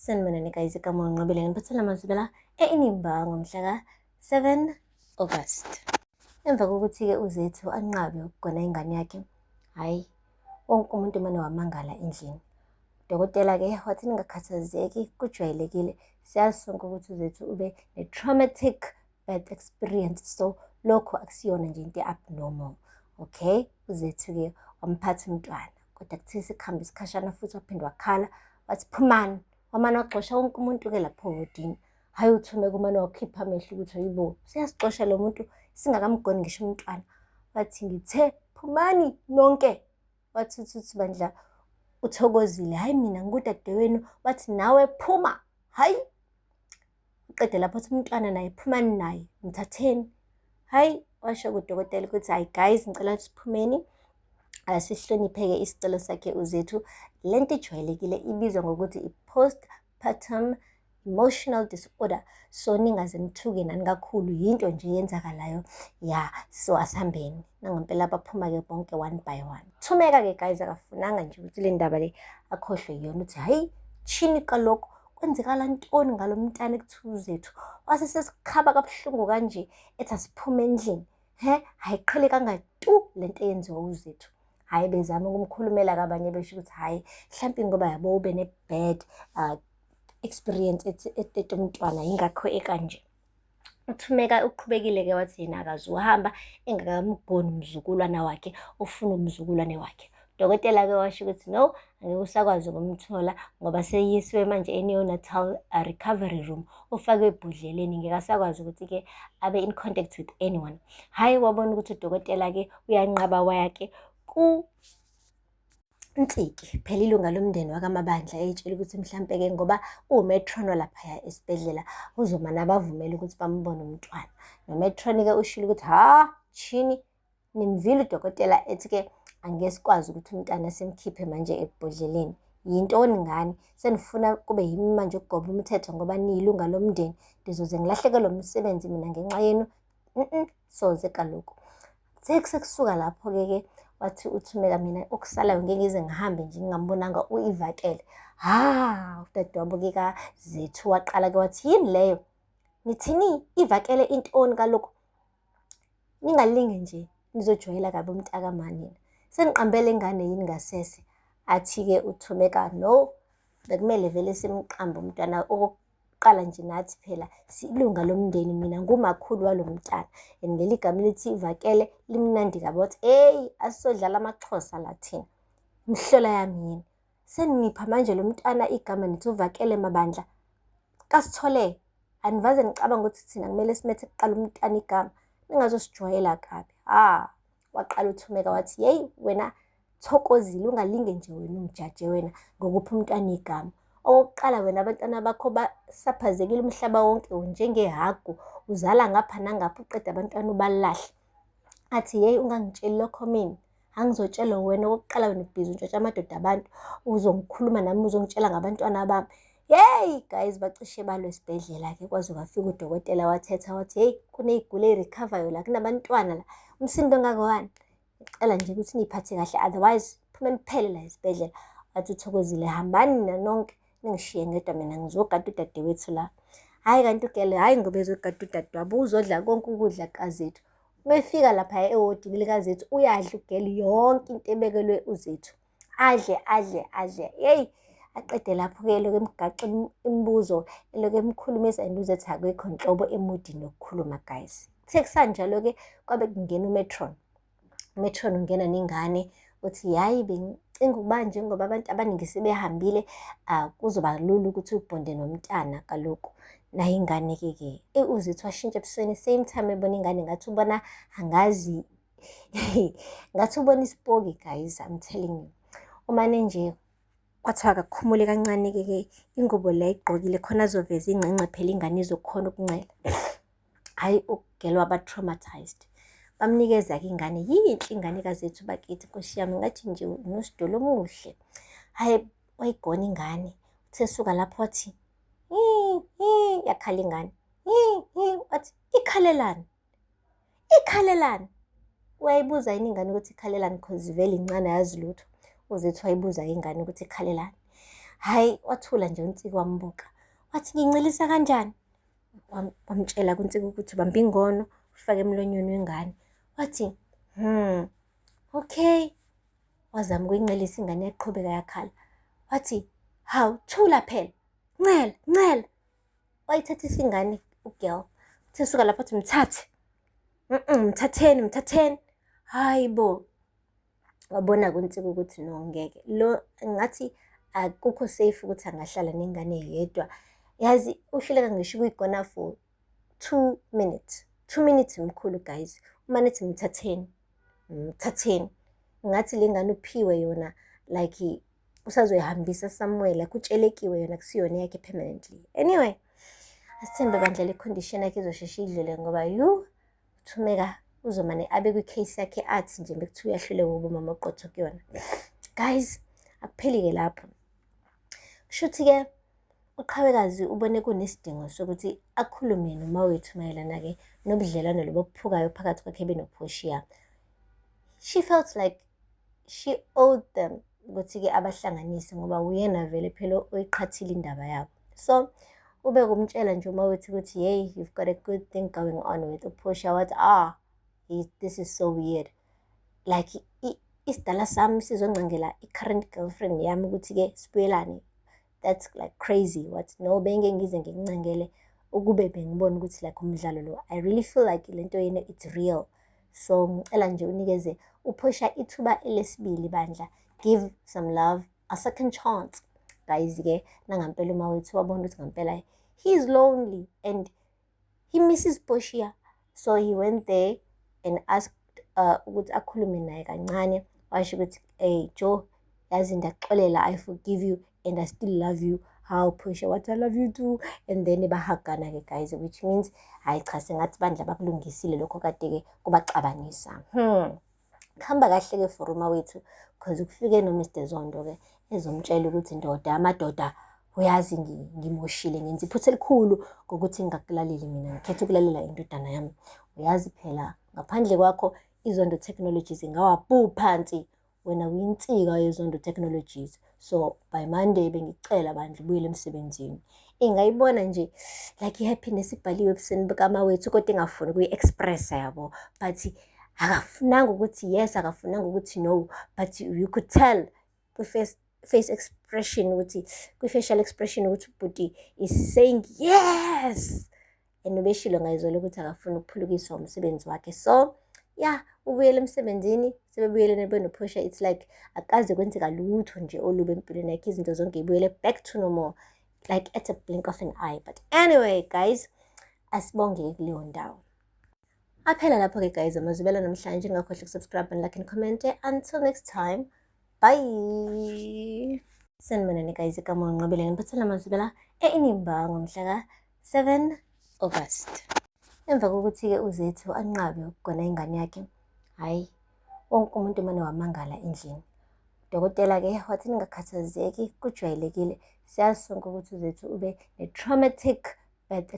Sanibonani guys, igama ngiNqobile ngiphathela amazwi la eNimba ngomhla ka-7 August. Emva kokuthi-ke uZethu anqabe ukugona ingane yakhe, hhayi wonke umuntu mane wamangala endlini. Udokotela-ke wathi ningakhathazeki, kujwayelekile. Siyazi sonke ukuthi uZethu ube ne-traumatic birth experience, so lokho akusiyona nje into abnormal. Okay, uZethu-ke wamphatha umntwana, kodwa kuthiwa sekuhamba isikhashana futhi waphinde wakhala wathi phumani, wamane waxosha wonke umuntu-ke lapho wodini. Hhayi uThumeka umane wakhipha amehlo ukuthi hayibo siyasixosha lo muntu singakamgoni ngisho umntwana. Wathi ngithe phumani nonke. Wathi uthi bandla uthokozile, hhayi mina ngikudadewenu. Wathi nawe phuma, hhayi. Uqede lapho uthi umntwana naye phumani naye, mthatheni. Hhayi washo kudokotela ukuthi hayi guys, ngicela ukuthi siphumeni, sihloniphe-ke isicelo sakhe uZethu. Le nto ijwayelekile ibizwa ngokuthi i-postpartum emotional disorder. So ningaze nithuke nani kakhulu, yinto nje yenzakalayo ya. So asihambeni nangampela baphuma-ke bonke one by one. Thumeka-ke guys akafunanga nje ukuthi le ndaba le akhohlwe yona ukuthi hhayi chini kalokho kwenzekala ntoni ngalo mntana ekuthiwa uZethu wase sesikhaba kabuhlungu kanje ethi asiphume endlini. Hhayi qhele kangatu le nto eyenziwa uZethu. Hhayi bezama ukumkhulumela kabanye besho ukuthi hhayi mhlampe ngoba yabo ube ne-bad experience etete umntwana yingakho ekanje. UThumeka uqhubekile-ke wathi yena akazuhamba engakamgoni umzukulwana wakhe, ufuna umzukulwane wakhe. Udokotela-ke washo ukuthi no, angeke usakwazi ukumthola ngoba seyisiwe manje e-neonatal recovery room, ufakwe ebhodleleni, ngeke asakwazi ukuthi-ke abe in contact with anyone. Hhayi wabona ukuthi udokotela-ke uyanqaba wayake Nsiki, phela ilunga lomndeni wakaMabandla eyitshela ukuthi mhlampe-ke ngoba umetron laphaya esibhedlela uzomane abavumele ukuthi bambone umntwana. Nometron-ke ushilo ukuthi chini nimvile udokotela ethi-ke angeke sikwazi ukuthi umntwana simkhiphe manje ebhodleleni. Yintoni ngani? Senifuna kube yimi manje ukugoba umthetho ngoba niyilunga lomndeni, ndizoze ngilahlekelwe umsebenzi mina ngenxa yenu? Soze kaloku. Sekusuka lapho-ke wathi uThumeka mina okusalayo ngeke ngize ngihambe nje ngingambonanga uIvakele. Udadewabo-ke kaZethu waqala-ke wathi yini leyo? Nithini Ivakele intoni kaloku? Ningalinge nje nizojwayela kabi umntakamani. Seniqambele ingane yini ngasese? Athi-ke uThumeka no, bekumele vele simqambe umntwana. Okokuqala nje nathi phela silunga lomndeni, mina ngumakhulu walo mntana, and leli gama lithi Ivakele limnandi kabi. Wathi eyi asizodlala amaXhosa la thina, mhlola yami yini. Senipha manje lo mntwana igama nithi uVakele Mabandla kaSithole. Anivaze ngicabanga ukuthi thina kumele simethe kuqala umntwana igama, ningazosijwayela kabi. Waqala uThumeka wathi yeyi wena Thokozile, ungalinge nje wena umjaje wena ngokupha umntwana igama. Okokuqala wena abantwana bakho basaphazekile umhlaba wonke njengehagu, uzala ngapha nangapha uqeda abantwana ubalahle. Athi yeyi ungangitsheli lokho mina, angizotshela wena. Okokuqala wena ubhizi untshontsha amadoda abantu, uzongikhuluma nami uzongitshela ngabantwana bami. Yeyi guys bacishe balwe esibhedlela-ke kwaze kwafika udokotela wathetha wathi heyi kuney'guli ey'rikhavayo la, kunabantwana la, umsindo ongakawani. Ngicela nje ukuthi niy'phathe kahle otherwise phume niphele la esibhedlela. Wathi uThokozile hambani nina nonke ningishiye ngedwa mina ngizogada udadewethu la. Hhayi kanti ugele hhayi ngoba ezogada udadewabo uzodla konke ukudla kaZethu. Befika lapha ewodini likaZethu uyadla ugele yonke into ebekelwe uZethu, adle. Yeyi aqede lapho-ke eloku emgaxa imibuzo, eloku emkhulumisa and uZethu akekho nhlobo emudini yokukhuluma guys. Kuthe kusanjalo-ke kwabe kungena umetron. Umetron ungena nengane uthi hhayi bengicinga ukuba njengoba abantu abaningi sebehambile kuzoba lula ukuthi ubhonde nomntana kaloku. Nayo ingane-ke uZethu washintsha ebusweni, same time ebona ingane ngathi ubona angazi ngathi ubona isipoki guys, I'm telling you. Umane nje kwathiwa akakhumule kancane-ke ingubo la ayigqokile khona azoveza ingcengce phela ingane izokhona ukuncela. Hhayi ugele waba-traumatized. Bamnikeza-ke ingane, yinhle ingane kaZethu bakithi, nkosi yami ngathi nje unosidolo omuhle. Hhayi wayigona ingane. Uthe suka lapho wathi yakhala ingane. Wathi ikhalelani? Uyayibuza yini ingane ukuthi ikhalelani because vele incane ayazi lutho. uZethu wayibuza ingane ukuthi ikhalelani. Hhayi, wathula nje uNtsiki wambuka. Wathi, ngincelisa kanjani? Wamtshela kuNtsiki ukuthi bamba ingono, ufake emlonyeni wengane. Wathi, okay. Wazama ukuyincelisa ingane yaqhubeka yakhala. Wathi, hawu, thula phela. Ncela. Wayithathisa ingane ugirl. Uthi suka lapho athi mthathe. Mthatheni. Hayi bo. Wabona kuNtsiki ukuthi no ngeke. Lo ngathi akukho safe ukuthi angahlala nengane yedwa. Yazi uhluleka ngisho ukuyigona for 2 minutes. 2 minutes mkhulu guys. Uma nithi mthatheni. Ngathi le ngane uphiwe yona like usazoyihambisa somewhere like utshelekiwe yona kusiyona yakhe permanently. Anyway, asithembe bandla le condition yakhe izoshesha idlule ngoba uthumeka uzomane abe kwi-case yakhe athi nje bekuthiwa uyahluleka ubumama oqotho kuyona. Guys, akupheli-ke lapho. Kushuthi-ke uqhawekazi ubone kunesidingo sokuthi akhulume nomawethu mayelana-ke nobudlelwane lobo obuphukayo phakathi kwakhe benoPortia. She felt like she owed them ukuthi-ke abahlanganise ngoba uyena vele phela oyiqhathile indaba yabo. So ube kumtshela nje umawethu ukuthi hey, you've got a good thing going on with uPortia. Wathi this is so weird. Like isidala sami sizoncangela i-current girlfriend yami ukuthi-ke sibuyelane. That's like crazy. What? No, benge ngize ngikuncangele ukube bengibona ukuthi like umdlalo lo. I really feel like lento yena it's real. So ngicela nje unikeze uPortia ithuba elesibili bandla. Give some love a second chance. Guys-ke nangampela umawethu wabona ukuthi ngampela he's lonely and he misses Portia. So he went there and asked ukuthi akhulume naye kancane. Washo ukuthi hey Joe, yazi ndaxolela, I forgive you and I still love you. How Portia, what I love you too. And then bahagana-ke guys, which means hayi cha sengathi bandla bakulungisile lokho kade-ke kubaxabanisa. Kuhamba kahle-ke for umawethu because ukufike noMr Zondo-ke ezomtshela ukuthi amadoda uyazi ngimoshile, ngenza iphutha elikhulu ngokuthi ngingakulaleli mina, ngikhetha ukulalela indodana yami. Uyazi phela ngaphandle kwakho iZondo Technologies ngawaphu phansi, wena uyinsika yeZondo Technologies. So by Monday bengicela bandla ubuyele emsebenzini. Ingayibona nje like ihappiness ibhaliwe ebusweni bukamawethu kodwa engafuni ukuyi-expressa yabo, but akafunanga ukuthi yes, akafunanga ukuthi no, but you could tell face expression ukuthi kwi-facial expression ukuthi ubhuti is saying yes, and ubeshilo ngayizolo ukuthi akafuna ukuphulukiswa umsebenzi wakhe. So yeah, ubuyele emsebenzini, sebebuyele benoPortia. It's like akaze kwenzeka lutho nje olubi empilweni yakhe, izinto zonke ibuyele back to normal like at a blink of an eye. But anyway guys, asibonge kuleyo ndawo. Aphela lapho-ke guys amazwibela namhlanje. Ngakhohle ukusubscribe and like and comment. Until next time, bye. Sanibonani guys, igama nginqobile ngiphathela amazwibela eNimba ngomhla ka-7 August. Emva kokuthi-ke uZethu anqabe ukugona ingane yakhe, hayi wonke umuntu mane wamangala endlini. Udokotela-ke wathi ningakhathazeki, kujwayelekile. Siyazi sonke ukuthi uZethu ube ne-traumatic birth